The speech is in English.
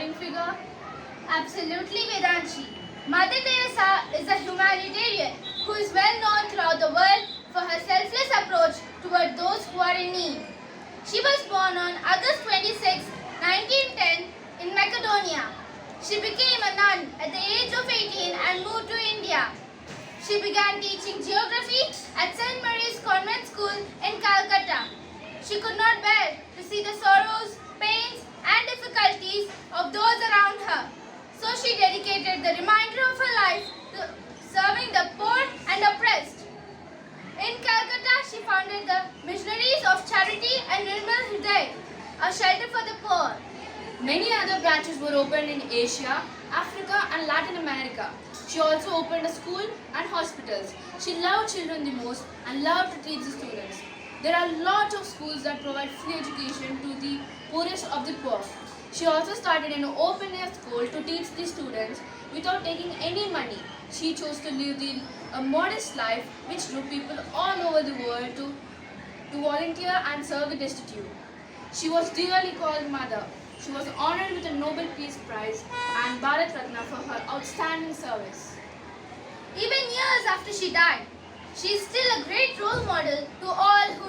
inspiring figure? Absolutely, Vedanshi. Mother Teresa is a humanitarian who is well known throughout the world for her selfless approach toward those who are in need. She was born on August 26, 1910 in Macedonia. She became a nun at the age of 18 and moved to India. She began teaching geography at St. Mary's Convent School in Calcutta. She could not bear to see the sorrows, pains, and difficulties of those around her. So she dedicated the remainder of her life to serving the poor and oppressed. In Calcutta, she founded the Missionaries of Charity and Nirmal Hriday, a shelter for the poor. Many other branches were opened in Asia, Africa and Latin America. She also opened a school and hospitals. She loved children the most and loved to teach the students. There are lots of schools that provide free education to the poorest of the poor. She also started an open-air school to teach the students without taking any money. She chose to live a modest life which drew people all over the world to volunteer and serve the destitute. She was dearly called Mother. She was honored with a Nobel Peace Prize and Bharat Ratna for her outstanding service. Even years after she died, she is still a great role model to all who